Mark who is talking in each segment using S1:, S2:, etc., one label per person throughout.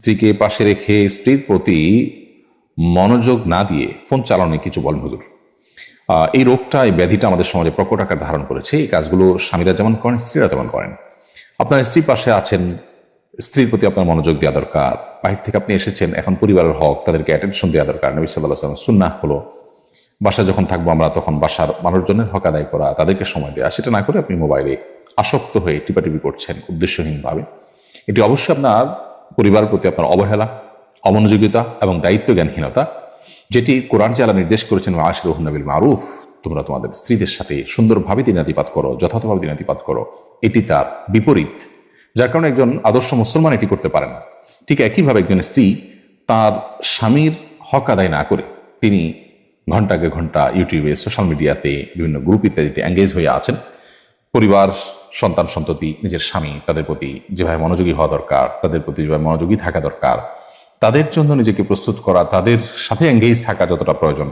S1: স্ত্রীকে পাশে রেখে স্ত্রীর প্রতি মনোযোগ না দিয়ে ফোন চালানো কিছু বলেন হুজুর। এই রোগটা, এই ব্যাধিটা আমাদের সমাজে প্রকট আকার ধারণ করেছে। এই কাজগুলো স্বামীরা যেমন করেন, স্ত্রীরা তেমন করেন। আপনার স্ত্রীর পাশে আছেন, স্ত্রীর প্রতি আপনার মনোযোগ দেওয়া দরকার। বাহির থেকে আপনি এসেছেন, এখন পরিবারের হক, তাদেরকে অ্যাটেনশন দেওয়া দরকার। নবী সাল্লাল্লাহু আলাইহি ওয়াসাল্লাম সুন্নাহ হলো বাসায় যখন থাকবো আমরা, তখন বাসার মানুষজনের হক আদায় করা, তাদেরকে সময় দেওয়া। সেটা না করে আপনি মোবাইলে আসক্ত হয়ে টিপাটিপি করছেন উদ্দেশ্যহীনভাবে। এটি অবশ্যই আপনার পরিবারের প্রতি আপনার অবহেলা, অমনোযোগিতা এবং দায়িত্ব জ্ঞানহীনতা, যেটি কোরআন যে আল্লাহ নির্দেশ করেছেন, আশিরুহুন্না বিল মারুফ, তোমরা তোমাদের স্ত্রীদের সাথে সুন্দরভাবে দিনাতিপাত করো, যথাযথভাবে দিনাতিপাত করো, এটি তার বিপরীত। যার কারণে একজন আদর্শ মুসলমান এটি করতে পারেন না। ঠিক একইভাবে একজন স্ত্রী তার স্বামীর হক আদায় না করে তিনি ঘন্টাকে ঘন্টা ইউটিউবে, সোশ্যাল মিডিয়াতে, বিভিন্ন গ্রুপ ইত্যাদিতে এঙ্গেজ হয়ে আছেন। পরিবার, সন্তান সন্ততি, নিজের স্বামী, তাদের প্রতি যেভাবে মনোযোগী হওয়া দরকার, তাদের প্রতি যেভাবে মনোযোগী থাকা দরকার, তাদের জন্য নিজেকে প্রস্তুত করা, তাদের সাথে এঙ্গেজ থাকা যতটা প্রয়োজন,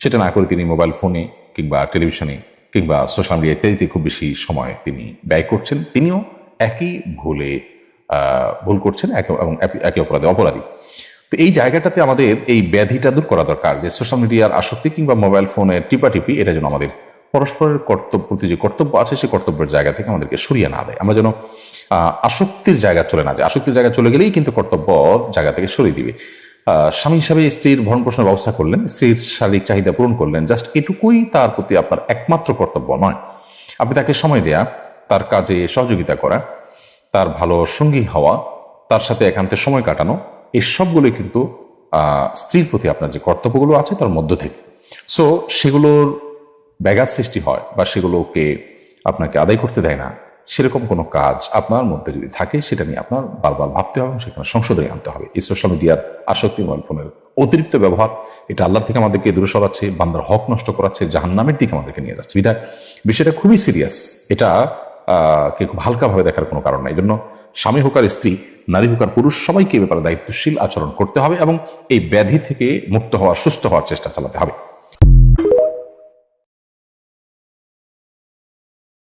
S1: সেটা না করে তিনি মোবাইল ফোনে কিংবা টেলিভিশনে কিংবা সোশ্যাল মিডিয়া ইত্যাদিতে খুব বেশি সময় তিনি ব্যয় করছেন। তিনিও একই ভুল করছেন এবং একই অপরাধী। তো এই জায়গাটাতে আমাদের এই ব্যাধিটা দূর করা দরকার, যে সোশ্যাল মিডিয়ার আসক্তি কিংবা মোবাইল ফোনের টিপাটিপি, এটা যেন আমাদের পরস্পরের প্রতি যে কর্তব্য আছে, সেই কর্তব্যের জায়গা থেকে আমাদেরকে সরিয়ে না দেয়। আমরা যেন আসক্তির জায়গা চলে না যায়। আসক্তির জায়গা চলে গেলেই কিন্তু কর্তব্য জায়গা থেকে সরিয়ে দিবে। স্বামী হিসাবে স্ত্রীর ভরণ পোষণের ব্যবস্থা করলেন, স্ত্রীর শারীরিক চাহিদা পূরণ করলেন, জাস্ট এটুকুই তার প্রতি আপনার একমাত্র কর্তব্য নয়। আপনি তাকে সময় দেয়া, তার কাজে সহযোগিতা করা, তার ভালো সঙ্গী হওয়া, তার সাথে একান্তে সময় কাটানো, এই সবগুলোই কিন্তু স্ত্রীর প্রতি আপনার যে কর্তব্যগুলো আছে তার মধ্য থেকে। সো সেগুলোর ব্যাঘাত সৃষ্টি হয় বা সেগুলোকে আপনাকে আদায় করতে দেয় না, সেরকম কোনো কাজ আপনার মধ্যে যদি থাকে, সেটা নিয়ে আপনার বারবার ভাবতে হবে, সেখানে সংশোধনে আনতে হবে। এই সোশ্যাল মিডিয়ার আসক্তি, মোবাইল ফোনের অতিরিক্ত ব্যবহার, এটা আল্লাহ থেকে আমাদেরকে দূরে সরাচ্ছে, বান্দার হক নষ্ট করাচ্ছে, জাহান্নামের দিকে আমাদেরকে নিয়ে যাচ্ছে। বিধায় বিষয়টা খুবই সিরিয়াস। এটা কে খুব হালকাভাবে দেখার কোনো কারণ নাই। এই জন্য স্বামী হোক আর স্ত্রী, নারী হোক আর পুরুষ, সবাইকে এ ব্যাপারে দায়িত্বশীল আচরণ করতে হবে এবং এই ব্যাধি থেকে মুক্ত হওয়ার, সুস্থ হওয়ার চেষ্টা চালাতে হবে।